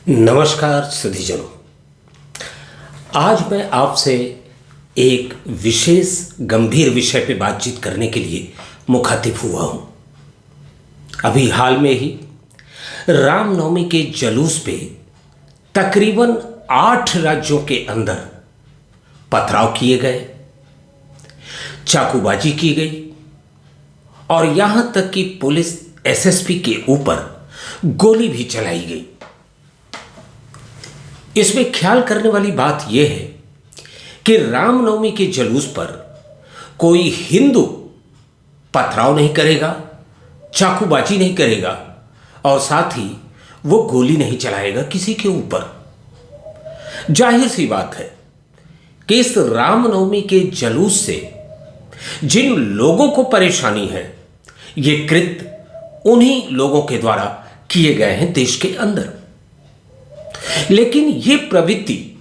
नमस्कार सुधीजनों। आज मैं आपसे एक विशेष गंभीर विषय पे बातचीत करने के लिए मुखातिब हुआ हूं। अभी हाल में ही रामनवमी के जुलूस पे तकरीबन 8 राज्यों के अंदर पथराव किए गए, चाकूबाजी की गई और यहां तक कि पुलिस एसएसपी के ऊपर गोली भी चलाई गई। इसमें ख्याल करने वाली बात यह है कि रामनवमी के जुलूस पर कोई हिंदू पथराव नहीं करेगा, चाकूबाजी नहीं करेगा और साथ ही वो गोली नहीं चलाएगा किसी के ऊपर। जाहिर सी बात है कि इस रामनवमी के जुलूस से जिन लोगों को परेशानी है, ये कृत्य उन्हीं लोगों के द्वारा किए गए हैं देश के अंदर। लेकिन ये प्रवृत्ति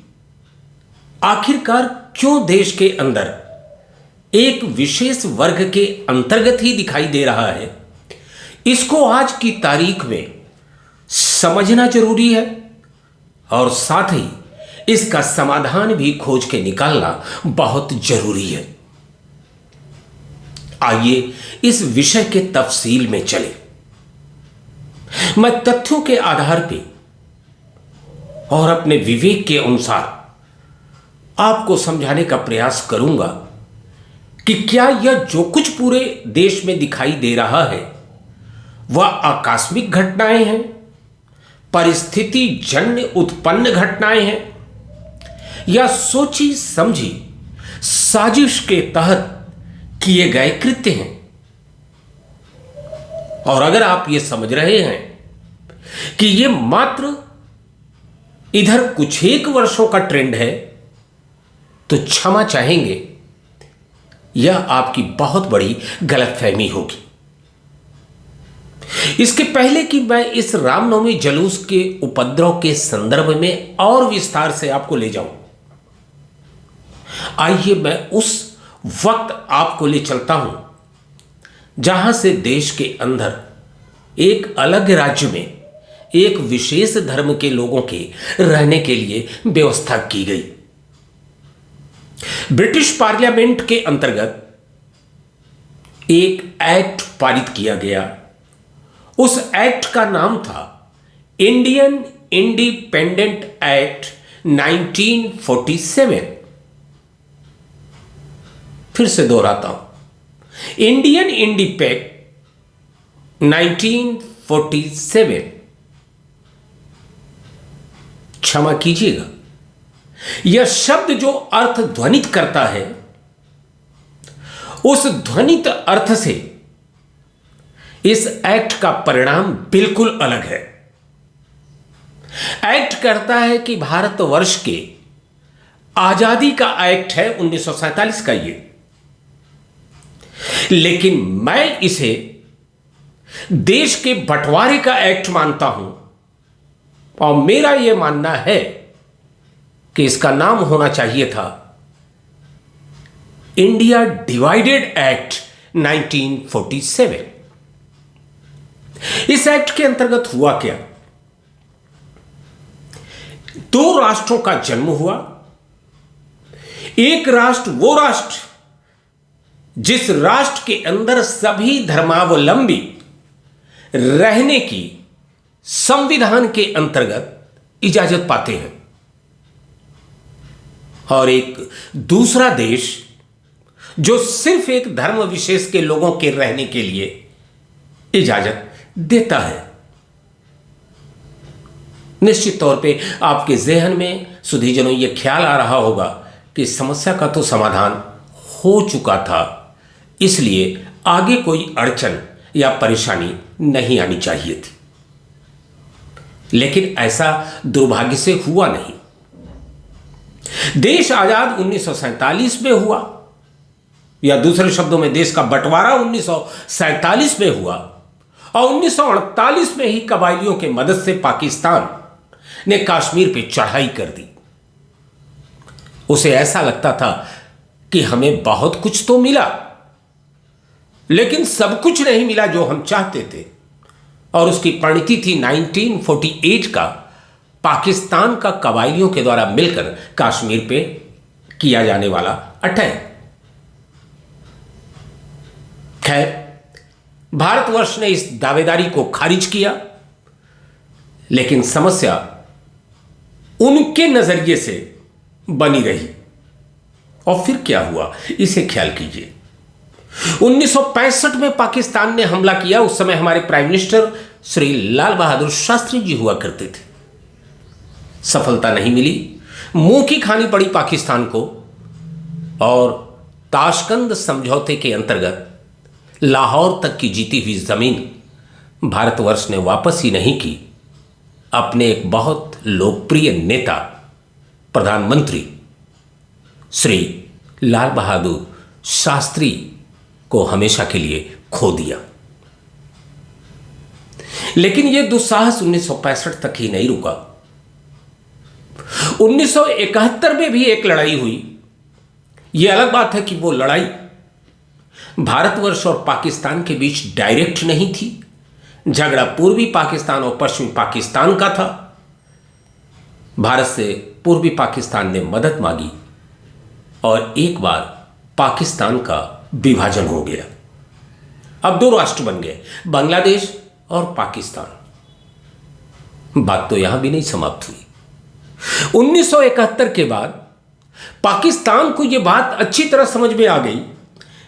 आखिरकार क्यों देश के अंदर एक विशेष वर्ग के अंतर्गत ही दिखाई दे रहा है, इसको आज की तारीख में समझना जरूरी है और साथ ही इसका समाधान भी खोज के निकालना बहुत जरूरी है। आइए इस विषय के तफसील में चले। मैं तथ्यों के आधार पर और अपने विवेक के अनुसार आपको समझाने का प्रयास करूंगा कि क्या यह जो कुछ पूरे देश में दिखाई दे रहा है वह आकस्मिक घटनाएं हैं, परिस्थिति जन्य उत्पन्न घटनाएं हैं या सोची समझी साजिश के तहत किए गए कृत्य हैं। और अगर आप यह समझ रहे हैं कि यह मात्र इधर कुछ एक वर्षों का ट्रेंड है तो क्षमा चाहेंगे, यह आपकी बहुत बड़ी गलतफहमी होगी। इसके पहले कि मैं इस रामनवमी जुलूस के उपद्रव के संदर्भ में और विस्तार से आपको ले जाऊं, आइए मैं उस वक्त आपको ले चलता हूं जहां से देश के अंदर एक अलग राज्य में एक विशेष धर्म के लोगों के रहने के लिए व्यवस्था की गई। ब्रिटिश पार्लियामेंट के अंतर्गत एक एक्ट पारित किया गया। उस एक्ट का नाम था इंडियन इंडिपेंडेंट एक्ट 1947। फिर से दोहराता हूं, इंडियन इंडिपेंडेंट 1947। क्षमा कीजिएगा, यह शब्द जो अर्थ ध्वनित करता है उस ध्वनित अर्थ से इस एक्ट का परिणाम बिल्कुल अलग है। एक्ट करता है कि भारतवर्ष के आजादी का एक्ट है 1947 का ये, लेकिन मैं इसे देश के बंटवारे का एक्ट मानता हूं और मेरा यह मानना है कि इसका नाम होना चाहिए था इंडिया डिवाइडेड एक्ट 1947। इस एक्ट के अंतर्गत हुआ क्या, 2 राष्ट्रों का जन्म हुआ। एक राष्ट्र वो राष्ट्र जिस राष्ट्र के अंदर सभी धर्मावलंबी रहने की संविधान के अंतर्गत इजाजत पाते हैं, और एक दूसरा देश जो सिर्फ एक धर्म विशेष के लोगों के रहने के लिए इजाजत देता है। निश्चित तौर पे आपके जहन में सुधीजनों यह ख्याल आ रहा होगा कि इस समस्या का तो समाधान हो चुका था, इसलिए आगे कोई अड़चन या परेशानी नहीं आनी चाहिए थी। लेकिन ऐसा दुर्भाग्य से हुआ नहीं। देश आजाद 1947 में हुआ, या दूसरे शब्दों में देश का बंटवारा 1947 में हुआ, और 1948 में ही कबायलियों के मदद से पाकिस्तान ने कश्मीर पे चढ़ाई कर दी। उसे ऐसा लगता था कि हमें बहुत कुछ तो मिला, लेकिन सब कुछ नहीं मिला जो हम चाहते थे, और उसकी परिणति थी 1948 का पाकिस्तान का कबायलियों के द्वारा मिलकर कश्मीर पे किया जाने वाला अटैक। खैर, भारतवर्ष ने इस दावेदारी को खारिज किया, लेकिन समस्या उनके नजरिए से बनी रही। और फिर क्या हुआ, इसे ख्याल कीजिए। 1965 में पाकिस्तान ने हमला किया। उस समय हमारे प्राइम मिनिस्टर श्री लाल बहादुर शास्त्री जी हुआ करते थे। सफलता नहीं मिली, मुंह की खानी पड़ी पाकिस्तान को, और ताशकंद समझौते के अंतर्गत लाहौर तक की जीती हुई जमीन भारतवर्ष ने वापस ही नहीं की। अपने एक बहुत लोकप्रिय नेता प्रधानमंत्री श्री लाल बहादुर शास्त्री को हमेशा के लिए खो दिया। लेकिन यह दुस्साहस 1965 तक ही नहीं रुका। 1971 में भी एक लड़ाई हुई। यह अलग बात है कि वो लड़ाई भारतवर्ष और पाकिस्तान के बीच डायरेक्ट नहीं थी। झगड़ा पूर्वी पाकिस्तान और पश्चिमी पाकिस्तान का था। भारत से पूर्वी पाकिस्तान ने मदद मांगी और एक बार पाकिस्तान का विभाजन हो गया। अब दो राष्ट्र बन गए, बांग्लादेश और पाकिस्तान। बात तो यहां भी नहीं समाप्त हुई। 1971 के बाद पाकिस्तान को यह बात अच्छी तरह समझ में आ गई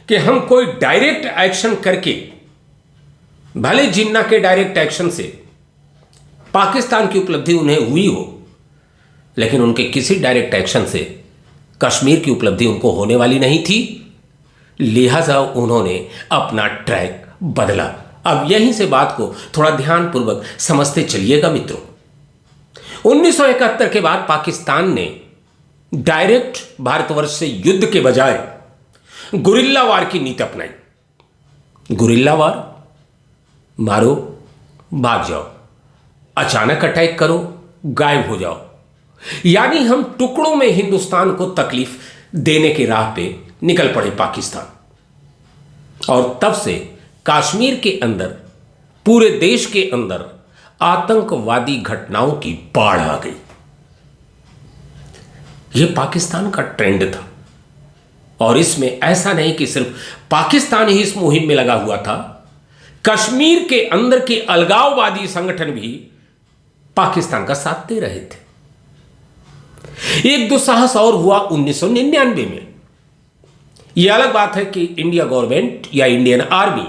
कि हम कोई डायरेक्ट एक्शन करके, भले जिन्ना के डायरेक्ट एक्शन से पाकिस्तान की उपलब्धि उन्हें हुई हो, लेकिन उनके किसी डायरेक्ट एक्शन से कश्मीर की उपलब्धि उनको होने वाली नहीं थी। लिहाजा उन्होंने अपना ट्रैक बदला। अब यहीं से बात को थोड़ा ध्यानपूर्वक समझते चलिएगा मित्रों। 1971 के बाद पाकिस्तान ने डायरेक्ट भारतवर्ष से युद्ध के बजाय गुरिल्ला वार की नीति अपनाई। गुरिल्ला वार, मारो भाग जाओ, अचानक अटैक करो, गायब हो जाओ। यानी हम टुकड़ों में हिंदुस्तान को तकलीफ देने की राह पे निकल पड़े पाकिस्तान। और तब से कश्मीर के अंदर, पूरे देश के अंदर आतंकवादी घटनाओं की बाढ़ आ गई। यह पाकिस्तान का ट्रेंड था। और इसमें ऐसा नहीं कि सिर्फ पाकिस्तान ही इस मुहिम में लगा हुआ था, कश्मीर के अंदर के अलगाववादी संगठन भी पाकिस्तान का साथ दे रहे थे। एक दुस्साहस और हुआ 1999 में। यह अलग बात है कि इंडिया गवर्नमेंट या इंडियन आर्मी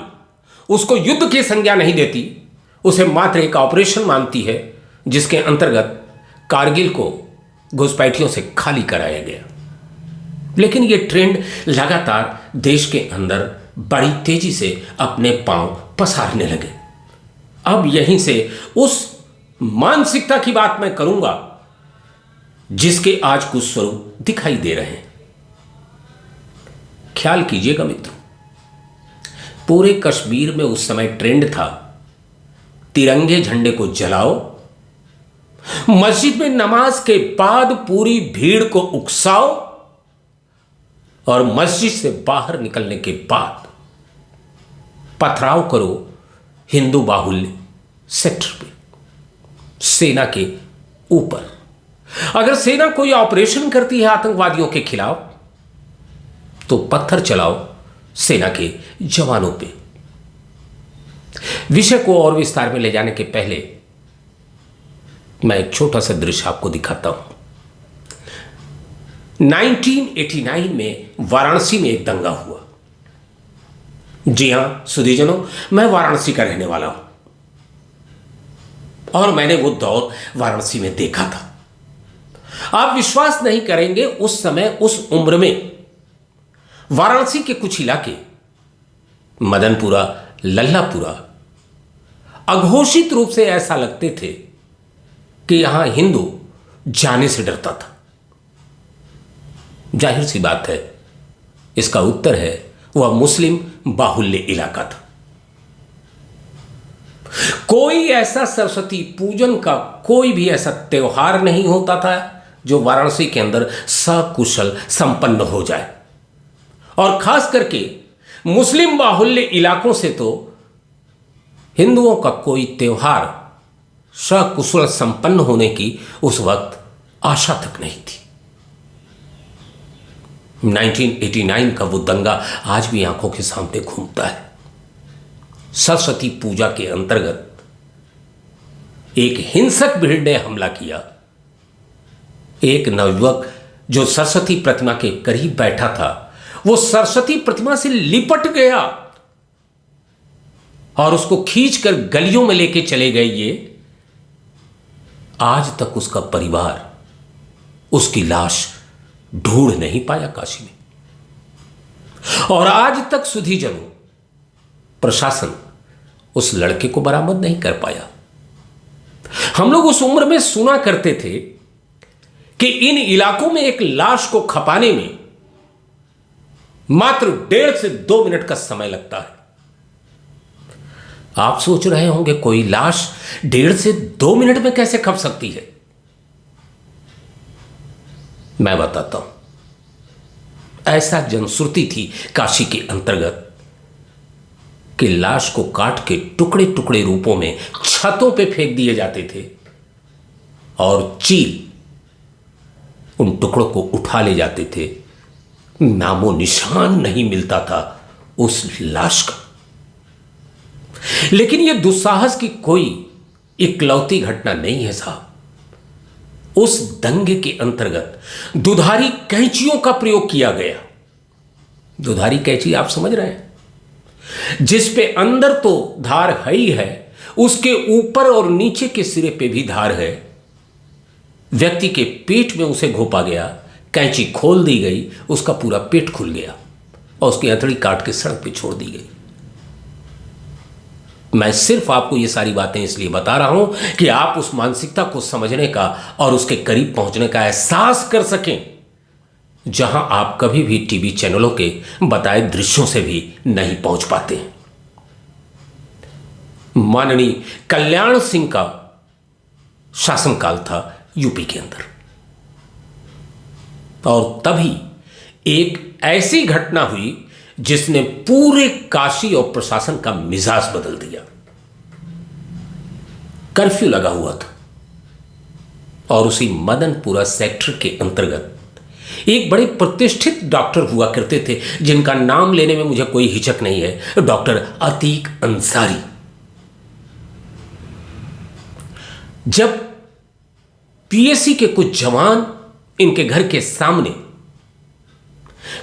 उसको युद्ध की संज्ञा नहीं देती, उसे मात्र एक ऑपरेशन मानती है, जिसके अंतर्गत कारगिल को घुसपैठियों से खाली कराया गया। लेकिन यह ट्रेंड लगातार देश के अंदर बड़ी तेजी से अपने पांव पसारने लगे। अब यहीं से उस मानसिकता की बात मैं करूंगा जिसके आज कुछ स्वरूप दिखाई दे रहे हैं। ख्याल कीजिएगा मित्रों, पूरे कश्मीर में उस समय ट्रेंड था तिरंगे झंडे को जलाओ, मस्जिद में नमाज के बाद पूरी भीड़ को उकसाओ, और मस्जिद से बाहर निकलने के बाद पथराव करो हिंदू बाहुल्य सेक्टर पे, सेना के ऊपर। अगर सेना कोई ऑपरेशन करती है आतंकवादियों के खिलाफ, तो पत्थर चलाओ सेना के जवानों पे। विषय को और विस्तार में ले जाने के पहले मैं एक छोटा सा दृश्य आपको दिखाता हूं। 1989 में वाराणसी में एक दंगा हुआ। जी हां सुधीजनों, मैं वाराणसी का रहने वाला हूं और मैंने वो दौर वाराणसी में देखा था। आप विश्वास नहीं करेंगे, उस समय उस उम्र में वाराणसी के कुछ इलाके, मदनपुरा, लल्लापुरा, अघोषित रूप से ऐसा लगते थे कि यहां हिंदू जाने से डरता था। जाहिर सी बात है, इसका उत्तर है वह मुस्लिम बाहुल्य इलाका था। कोई ऐसा सरस्वती पूजन का कोई भी ऐसा त्योहार नहीं होता था जो वाराणसी के अंदर सकुशल संपन्न हो जाए। और खास करके मुस्लिम बाहुल्य इलाकों से तो हिंदुओं का कोई त्योहार सकुशल संपन्न होने की उस वक्त आशा तक नहीं थी। 1989 का वो दंगा आज भी आंखों के सामने घूमता है। सरस्वती पूजा के अंतर्गत एक हिंसक भीड़ ने हमला किया। एक नवयुवक जो सरस्वती प्रतिमा के करीब बैठा था, वो सरस्वती प्रतिमा से लिपट गया और उसको खींचकर गलियों में लेके चले गए। ये आज तक उसका परिवार उसकी लाश ढूंढ नहीं पाया काशी में, और आज तक सुधीजनों, प्रशासन उस लड़के को बरामद नहीं कर पाया। हम लोग उस उम्र में सुना करते थे कि इन इलाकों में एक लाश को खपाने में मात्र 1.5 से 2 मिनट का समय लगता है। आप सोच रहे होंगे कोई लाश 1.5 से 2 मिनट में कैसे खप सकती है? मैं बताता हूं। ऐसा जनश्रुति थी काशी के अंतर्गत कि लाश को काट के टुकड़े टुकड़े रूपों में छतों पे फेंक दिए जाते थे और चील उन टुकड़ों को उठा ले जाते थे। नामो निशान नहीं मिलता था उस लाश का। लेकिन यह दुस्साहस की कोई इकलौती घटना नहीं है साहब। उस दंगे के अंतर्गत दुधारी कैंचियों का प्रयोग किया गया। दुधारी कैंची आप समझ रहे हैं, जिस पे अंदर तो धार है ही है, उसके ऊपर और नीचे के सिरे पे भी धार है। व्यक्ति के पेट में उसे घोंपा गया, कैंची खोल दी गई, उसका पूरा पेट खुल गया और उसकी हथेली काट के सड़क पे छोड़ दी गई। मैं सिर्फ आपको ये सारी बातें इसलिए बता रहा हूं कि आप उस मानसिकता को समझने का और उसके करीब पहुंचने का एहसास कर सकें, जहां आप कभी भी टीवी चैनलों के बताए दृश्यों से भी नहीं पहुंच पाते। माननीय कल्याण सिंह का शासनकाल था यूपी के अंदर, और तभी एक ऐसी घटना हुई जिसने पूरे काशी और प्रशासन का मिजाज बदल दिया। कर्फ्यू लगा हुआ था और उसी मदनपुरा सेक्टर के अंतर्गत एक बड़े प्रतिष्ठित डॉक्टर हुआ करते थे, जिनका नाम लेने में मुझे कोई हिचक नहीं है, डॉक्टर अतीक अंसारी। जब पीएसी के कुछ जवान इनके घर के सामने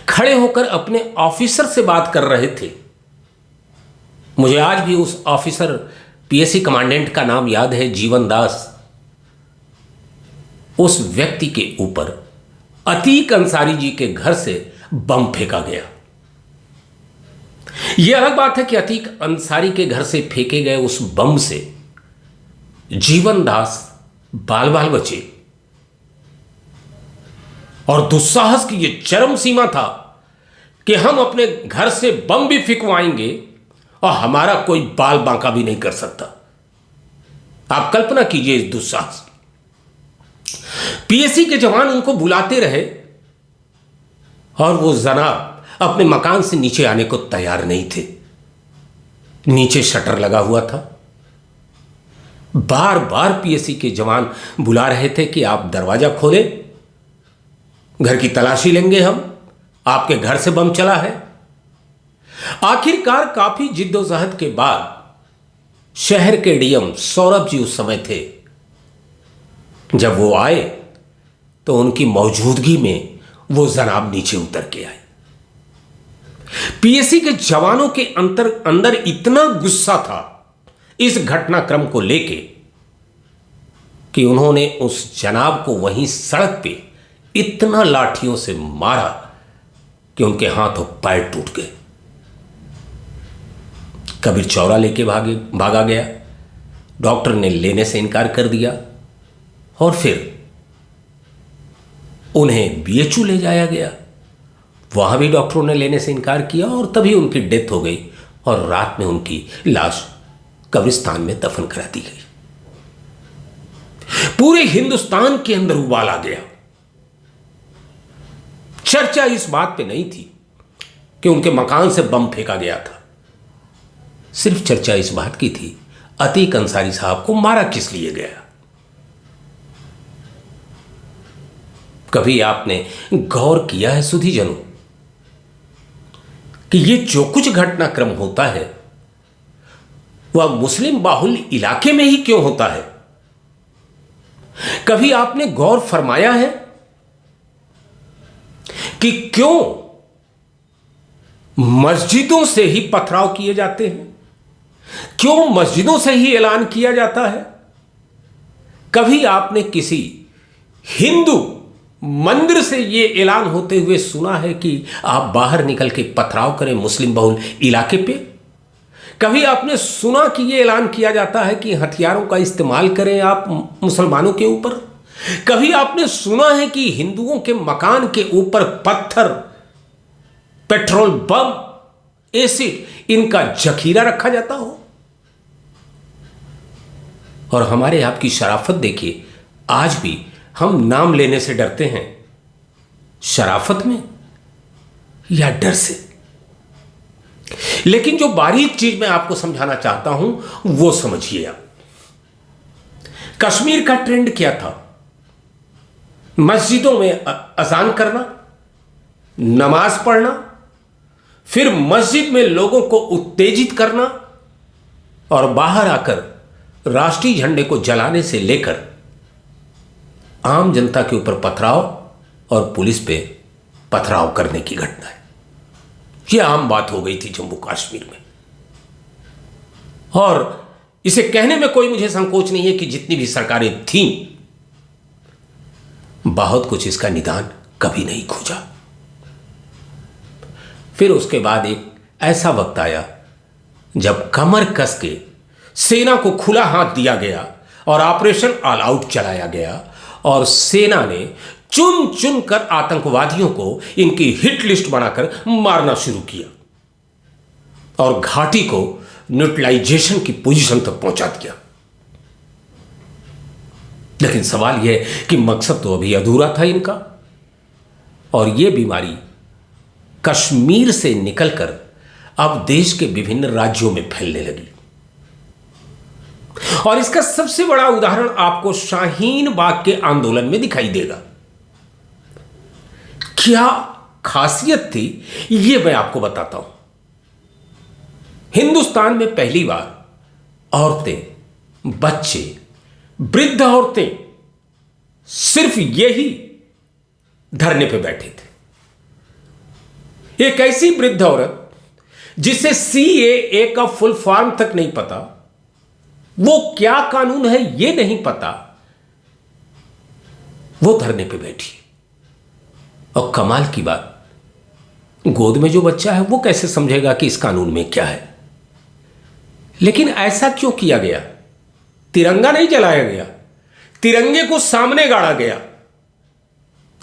खड़े होकर अपने ऑफिसर से बात कर रहे थे, मुझे आज भी उस ऑफिसर पीएसी कमांडेंट का नाम याद है, जीवन दास। उस व्यक्ति के ऊपर अतीक अंसारी जी के घर से बम फेंका गया। यह अलग बात है कि अतीक अंसारी के घर से फेंके गए उस बम से जीवन दास बाल बाल बचे, और दुस्साहस की यह चरम सीमा था कि हम अपने घर से बम भी फेंकवाएंगे और हमारा कोई बाल बांका भी नहीं कर सकता। आप कल्पना कीजिए इस दुस्साहस। पीएसी के जवान उनको बुलाते रहे और वो जनाब अपने मकान से नीचे आने को तैयार नहीं थे। नीचे शटर लगा हुआ था। बार बार पीएसी के जवान बुला रहे थे कि आप दरवाजा खोलें, घर की तलाशी लेंगे, हम आपके घर से बम चला है। आखिरकार काफी जिद्दोजहद के बाद शहर के डीएम सौरभ जी उस समय थे, जब वो आए तो उनकी मौजूदगी में वो जनाब नीचे उतर के आए। पीएसी के जवानों के अंदर इतना गुस्सा था इस घटनाक्रम को लेके कि उन्होंने उस जनाब को वहीं सड़क पे इतना लाठियों से मारा कि उनके हाथ और पैर टूट गए। कबीर चौरा लेके भागा गया। डॉक्टर ने लेने से इनकार कर दिया और फिर उन्हें बीएचयू ले जाया गया। वहां भी डॉक्टरों ने लेने से इनकार किया और तभी उनकी डेथ हो गई और रात में उनकी लाश कब्रिस्तान में दफन करा दी गई। पूरे हिंदुस्तान के अंदर उबाल आ गया। चर्चा इस बात पे नहीं थी कि उनके मकान से बम फेंका गया था। सिर्फ चर्चा इस बात की थी, अतीक अंसारी साहब को मारा किस लिए गया? कभी आपने गौर किया है सुधीजनों कि ये जो कुछ घटनाक्रम होता है वह मुस्लिम बाहुल्य इलाके में ही क्यों होता है? कभी आपने गौर फरमाया है कि क्यों मस्जिदों से ही पथराव किए जाते हैं? क्यों मस्जिदों से ही ऐलान किया जाता है? कभी आपने किसी हिंदू मंदिर से यह ऐलान होते हुए सुना है कि आप बाहर निकल के पथराव करें मुस्लिम बहुल इलाके पे? कभी आपने सुना कि यह ऐलान किया जाता है कि हथियारों का इस्तेमाल करें आप मुसलमानों के ऊपर? कभी आपने सुना है कि हिंदुओं के मकान के ऊपर पत्थर, पेट्रोल बम, एसिड इनका जखीरा रखा जाता हो? और हमारे आपकी शराफत देखिए, आज भी हम नाम लेने से डरते हैं। शराफत में या डर से? लेकिन जो बारीक चीज मैं आपको समझाना चाहता हूं वो समझिए आप। कश्मीर का ट्रेंड क्या था? मस्जिदों में अजान करना, नमाज पढ़ना, फिर मस्जिद में लोगों को उत्तेजित करना और बाहर आकर राष्ट्रीय झंडे को जलाने से लेकर आम जनता के ऊपर पथराव और पुलिस पे पथराव करने की घटना है। यह आम बात हो गई थी जम्मू कश्मीर में, और इसे कहने में कोई मुझे संकोच नहीं है कि जितनी भी सरकारें थीं, बहुत कुछ इसका निदान कभी नहीं खोजा। फिर उसके बाद एक ऐसा वक्त आया जब कमर कस के सेना को खुला हाथ दिया गया और ऑपरेशन ऑल आउट चलाया गया, और सेना ने चुन चुन कर आतंकवादियों को इनकी हिट लिस्ट बनाकर मारना शुरू किया और घाटी को न्यूट्रलाइजेशन की पोजीशन तक पहुंचा दिया। लेकिन सवाल यह कि मकसद तो अभी अधूरा था इनका, और यह बीमारी कश्मीर से निकलकर अब देश के विभिन्न राज्यों में फैलने लगी। और इसका सबसे बड़ा उदाहरण आपको शाहीन बाग के आंदोलन में दिखाई देगा। क्या खासियत थी यह मैं आपको बताता हूं। हिंदुस्तान में पहली बार औरतें, बच्चे, वृद्ध औरतें सिर्फ यही धरने पे बैठे थे। एक ऐसी वृद्ध औरत जिसे सीएए का फुल फॉर्म तक नहीं पता, वो क्या कानून है ये नहीं पता, वो धरने पे बैठी। और कमाल की बात, गोद में जो बच्चा है वो कैसे समझेगा कि इस कानून में क्या है? लेकिन ऐसा क्यों किया गया? तिरंगा नहीं जलाया गया, तिरंगे को सामने गाड़ा गया,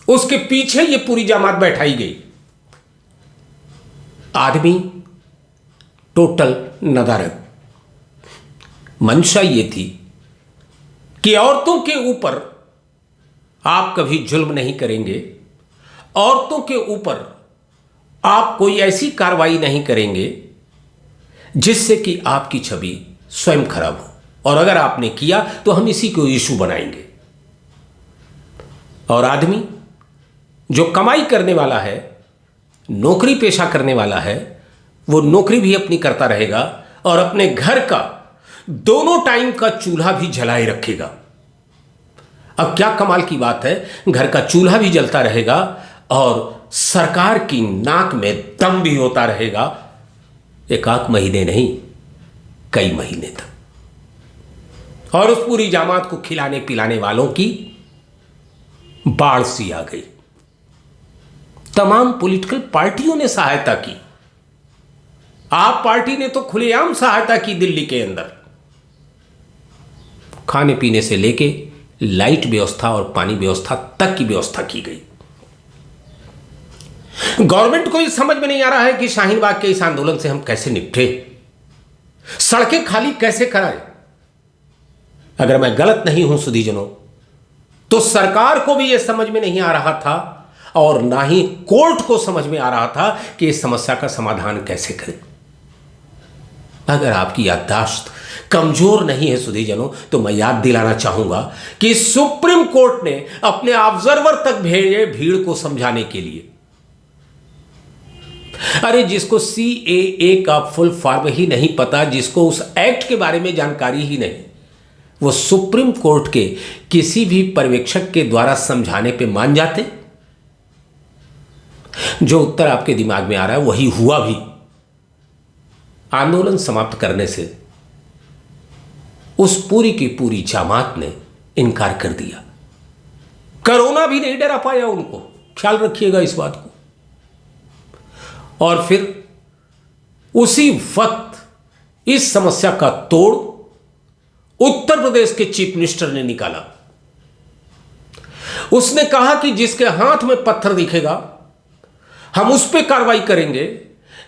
उसके पीछे ये पूरी जमात बैठाई गई। आदमी टोटल नदारद। मंशा ये थी कि औरतों के ऊपर आप कभी जुल्म नहीं करेंगे, औरतों के ऊपर आप कोई ऐसी कार्रवाई नहीं करेंगे जिससे कि आपकी छवि स्वयं खराब हो, और अगर आपने किया तो हम इसी को इशू बनाएंगे। और आदमी जो कमाई करने वाला है, नौकरी पेशा करने वाला है, वो नौकरी भी अपनी करता रहेगा और अपने घर का दोनों टाइम का चूल्हा भी जलाए रखेगा। अब क्या कमाल की बात है, घर का चूल्हा भी जलता रहेगा और सरकार की नाक में दम भी होता रहेगा, एक आध महीने नहीं, कई महीने तक। और उस पूरी जमात को खिलाने पिलाने वालों की बाढ़ सी आ गई। तमाम पॉलिटिकल पार्टियों ने सहायता की। आप पार्टी ने तो खुलेआम सहायता की। दिल्ली के अंदर खाने पीने से लेके लाइट व्यवस्था और पानी व्यवस्था तक की व्यवस्था की गई। गवर्नमेंट को ये समझ में नहीं आ रहा है कि शाहीन बाग के इस आंदोलन से हम कैसे निपटे, सड़कें खाली कैसे कराएं। अगर मैं गलत नहीं हूं सुधीजनों, तो सरकार को भी यह समझ में नहीं आ रहा था और ना ही कोर्ट को समझ में आ रहा था कि इस समस्या का समाधान कैसे करें। अगर आपकी याददाश्त कमजोर नहीं है सुधीजनों। तो मैं याद दिलाना चाहूंगा कि सुप्रीम कोर्ट ने अपने ऑब्जर्वर तक भेजे भीड़ को समझाने के लिए। अरे जिसको CAA का फुल फॉर्म ही नहीं पता, जिसको उस एक्ट के बारे में जानकारी ही नहीं, वो सुप्रीम कोर्ट के किसी भी पर्यवेक्षक के द्वारा समझाने पे मान जाते। जो उत्तर आपके दिमाग में आ रहा है वही हुआ भी। आंदोलन समाप्त करने से उस पूरी की पूरी जमात ने इनकार कर दिया। कोरोना भी नहीं डरा पाया उनको, ख्याल रखिएगा इस बात को। और फिर उसी वक्त इस समस्या का तोड़ उत्तर प्रदेश के चीफ मिनिस्टर ने निकाला। उसने कहा कि जिसके हाथ में पत्थर दिखेगा हम उस पर कार्रवाई करेंगे,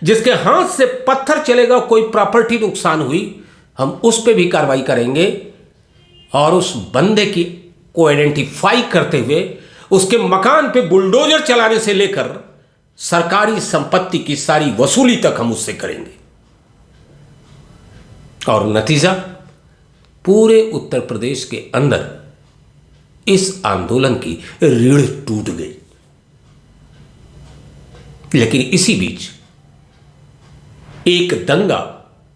जिसके हाथ से पत्थर चलेगा, कोई प्रॉपर्टी नुकसान हुई, हम उस पर भी कार्रवाई करेंगे। और उस बंदे की को आइडेंटिफाई करते हुए उसके मकान पे बुलडोजर चलाने से लेकर सरकारी संपत्ति की सारी वसूली तक हम उससे करेंगे। और नतीजा, पूरे उत्तर प्रदेश के अंदर इस आंदोलन की रीढ़ टूट गई। लेकिन इसी बीच एक दंगा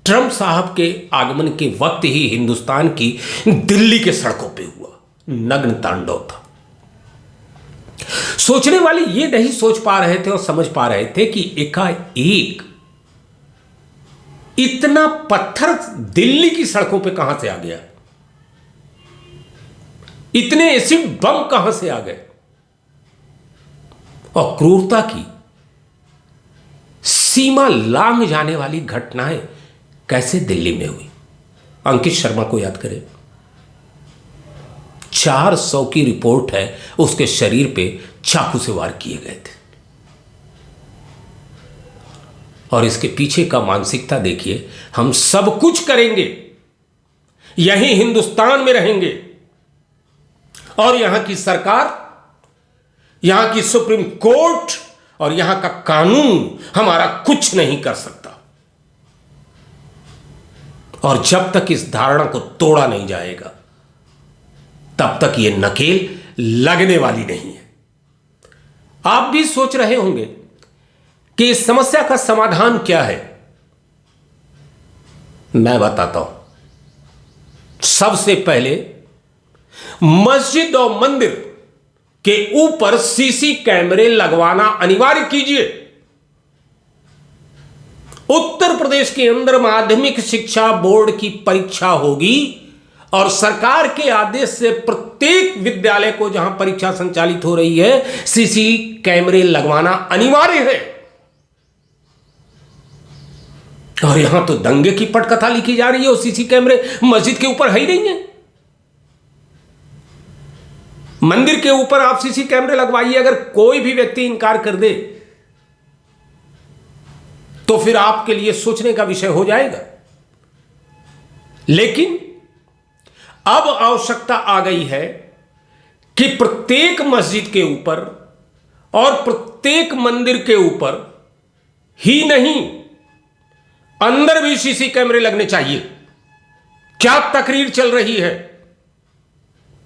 ट्रंप साहब के आगमन के वक्त ही हिंदुस्तान की दिल्ली के सड़कों पे हुआ, नग्न तांडव था। सोचने वाले ये नहीं सोच पा रहे थे और समझ पा रहे थे कि एकाएक इतना पत्थर दिल्ली की सड़कों पे कहां से आ गया, इतने एसिड बम कहां से आ गए, और क्रूरता की सीमा लांघ जाने वाली घटनाएं कैसे दिल्ली में हुई। अंकित शर्मा को याद करें, 400 की रिपोर्ट है, उसके शरीर पे चाकू से वार किए गए थे। और इसके पीछे का मानसिकता देखिए, हम सब कुछ करेंगे, यहीं हिंदुस्तान में रहेंगे और यहां की सरकार, यहां की सुप्रीम कोर्ट और यहां का कानून हमारा कुछ नहीं कर सकता। और जब तक इस धारणा को तोड़ा नहीं जाएगा तब तक यह नकेल लगने वाली नहीं है। आप भी सोच रहे होंगे कि इस समस्या का समाधान क्या है। मैं बताता हूं। सबसे पहले मस्जिद और मंदिर के ऊपर सीसी कैमरे लगवाना अनिवार्य कीजिए। उत्तर प्रदेश के अंदर माध्यमिक शिक्षा बोर्ड की परीक्षा होगी और सरकार के आदेश से प्रत्येक विद्यालय को जहां परीक्षा संचालित हो रही है सीसी कैमरे लगवाना अनिवार्य है। और यहां तो दंगे की पटकथा लिखी जा रही है और सीसी कैमरे मस्जिद के ऊपर है ही नहीं है। मंदिर के ऊपर आप सीसी कैमरे लगवाइए, अगर कोई भी व्यक्ति इनकार कर दे तो फिर आपके लिए सोचने का विषय हो जाएगा। लेकिन अब आवश्यकता आ गई है कि प्रत्येक मस्जिद के ऊपर और प्रत्येक मंदिर के ऊपर ही नहीं, अंदर भी सीसी कैमरे लगने चाहिए। क्या तकरीर चल रही है,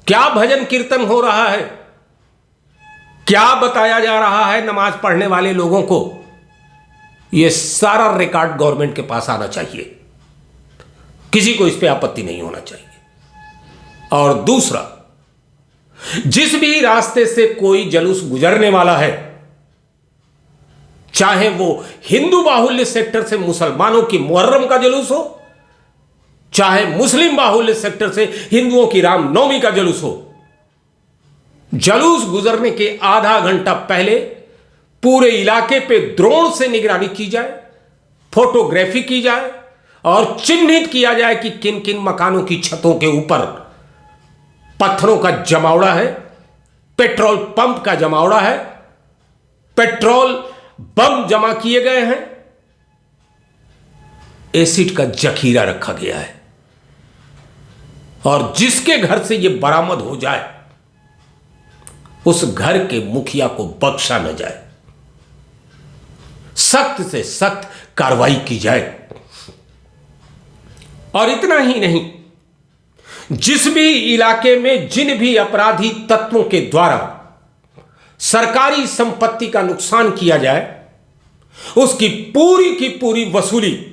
क्या भजन कीर्तन हो रहा है, क्या बताया जा रहा है नमाज पढ़ने वाले लोगों को, यह सारा रिकॉर्ड गवर्नमेंट के पास आना चाहिए। किसी को इस पे आपत्ति नहीं होना चाहिए। और दूसरा, जिस भी रास्ते से कोई जुलूस गुजरने वाला है, चाहे वो हिंदू बाहुल्य सेक्टर से मुसलमानों की मुहर्रम का जुलूस हो, चाहे मुस्लिम बाहुल्य सेक्टर से हिंदुओं की रामनवमी का जुलूस हो, जुलूस गुजरने के आधा घंटा पहले पूरे इलाके पे ड्रोन से निगरानी की जाए, फोटोग्राफी की जाए और चिन्हित किया जाए कि किन किन मकानों की छतों के ऊपर पत्थरों का जमावड़ा है, पेट्रोल पंप का जमावड़ा है, पेट्रोल बम जमा किए गए हैं, एसिड का जखीरा रखा गया है। और जिसके घर से यह बरामद हो जाए उस घर के मुखिया को बख्शा न जाए, सख्त से सख्त कार्रवाई की जाए। और इतना ही नहीं, जिस भी इलाके में जिन भी अपराधी तत्वों के द्वारा सरकारी संपत्ति का नुकसान किया जाए, उसकी पूरी की पूरी वसूली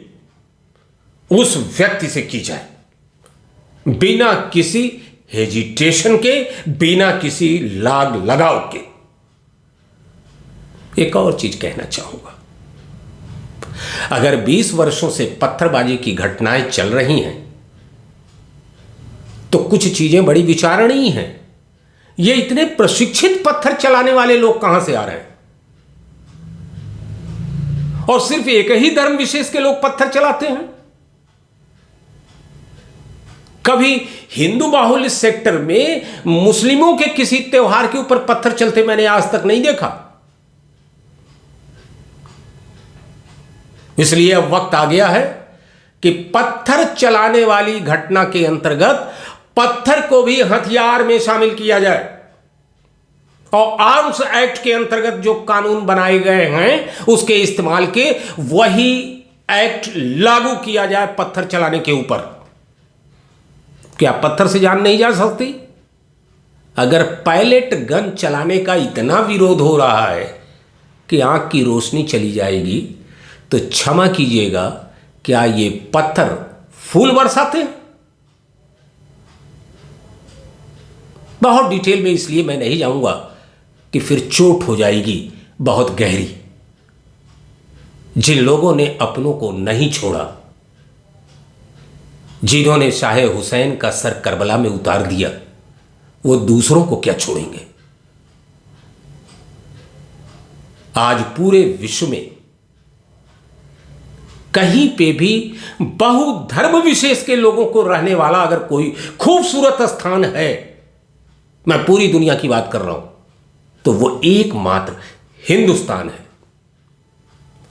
उस व्यक्ति से की जाए, बिना किसी हेजिटेशन के, बिना किसी लाग लगाव के। एक और चीज कहना चाहूंगा, अगर 20 वर्षों से पत्थरबाजी की घटनाएं चल रही हैं तो कुछ चीजें बड़ी विचारणीय हैं। ये इतने प्रशिक्षित पत्थर चलाने वाले लोग कहां से आ रहे हैं? और सिर्फ एक ही धर्म विशेष के लोग पत्थर चलाते हैं। कभी हिंदू बाहुल्य सेक्टर में मुस्लिमों के किसी त्योहार के ऊपर पत्थर चलते मैंने आज तक नहीं देखा। इसलिए अब वक्त आ गया है कि पत्थर चलाने वाली घटना के अंतर्गत पत्थर को भी हथियार में शामिल किया जाए और आर्म्स एक्ट के अंतर्गत जो कानून बनाए गए हैं उसके इस्तेमाल के वही एक्ट लागू किया जाए पत्थर चलाने के ऊपर। क्या पत्थर से जान नहीं जा सकती? अगर पैलेट गन चलाने का इतना विरोध हो रहा है कि आंख की रोशनी चली जाएगी, तो क्षमा कीजिएगा, क्या ये पत्थर फूल बरसाते हैं? बहुत डिटेल में इसलिए मैं नहीं जाऊंगा कि फिर चोट हो जाएगी बहुत गहरी। जिन लोगों ने अपनों को नहीं छोड़ा, जिन्होंने शाह हुसैन का सर करबला में उतार दिया, वो दूसरों को क्या छोड़ेंगे? आज पूरे विश्व में कहीं पे भी बहुधर्म विशेष के लोगों को रहने वाला अगर कोई खूबसूरत स्थान है, मैं पूरी दुनिया की बात कर रहा हूं, तो वो एकमात्र हिंदुस्तान है।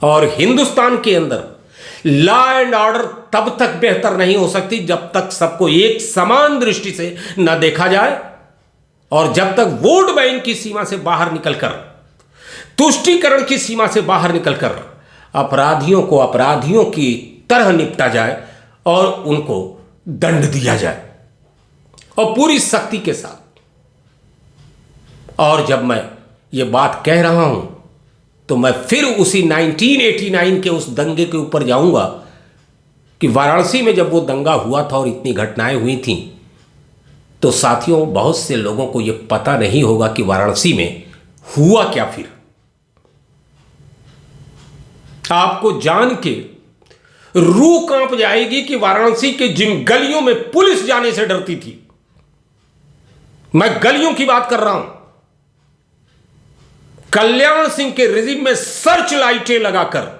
और हिंदुस्तान के अंदर लॉ एंड ऑर्डर तब तक बेहतर नहीं हो सकती जब तक सबको एक समान दृष्टि से न देखा जाए और जब तक वोट बैंक की सीमा से बाहर निकलकर, तुष्टीकरण की सीमा से बाहर निकलकर अपराधियों को अपराधियों की तरह निपटा जाए और उनको दंड दिया जाए और पूरी सख्ती के साथ। और जब मैं ये बात कह रहा हूं तो मैं फिर उसी 1989 के उस दंगे के ऊपर जाऊंगा कि वाराणसी में जब वो दंगा हुआ था और इतनी घटनाएं हुई थीं, तो साथियों बहुत से लोगों को ये पता नहीं होगा कि वाराणसी में हुआ क्या। फिर आपको जान के रूह कांप जाएगी कि वाराणसी के जिन गलियों में पुलिस जाने से डरती थी, मैं गलियों की बात कर रहा हूं, कल्याण सिंह के रिजिम में सर्च लाइटें लगाकर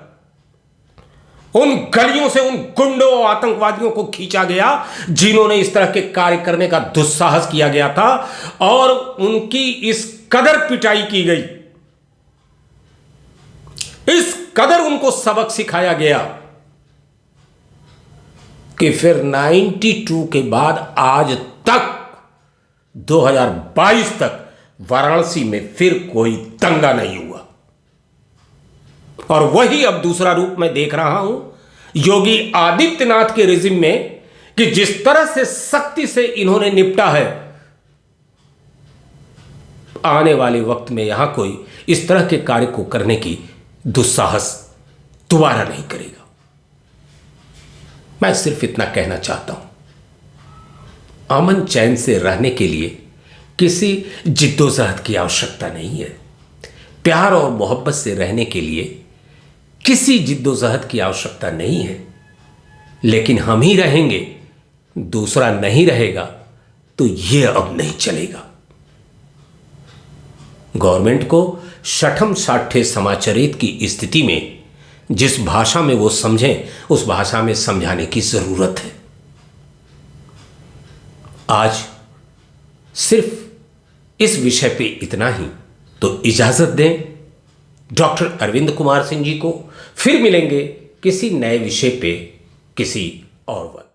उन गलियों से उन गुंडों और आतंकवादियों को खींचा गया जिन्होंने इस तरह के कार्य करने का दुस्साहस किया गया था, और उनकी इस कदर पिटाई की गई, इस कदर उनको सबक सिखाया गया कि फिर 92 के बाद आज तक 2022 तक वाराणसी में फिर कोई दंगा नहीं हुआ। और वही अब दूसरा रूप मैं देख रहा हूं योगी आदित्यनाथ के रिजिम में कि जिस तरह से सख्ती से इन्होंने निपटा है, आने वाले वक्त में यहां कोई इस तरह के कार्य को करने की दुस्साहस दोबारा नहीं करेगा। मैं सिर्फ इतना कहना चाहता हूं, अमन चैन से रहने के लिए किसी जिद्दोजहद की आवश्यकता नहीं है। प्यार और मोहब्बत से रहने के लिए किसी जिद्दोजहद की आवश्यकता नहीं है। लेकिन हम ही रहेंगे, दूसरा नहीं रहेगा, तो यह अब नहीं चलेगा। गवर्नमेंट को शठम साठे समाचरित की स्थिति में जिस भाषा में वो समझें, उस भाषा में समझाने की जरूरत है। आज सिर्फ इस विषय पे इतना ही, तो इजाजत दें डॉक्टर अरविंद कुमार सिंह जी को। फिर मिलेंगे किसी नए विषय पे किसी और वक्त।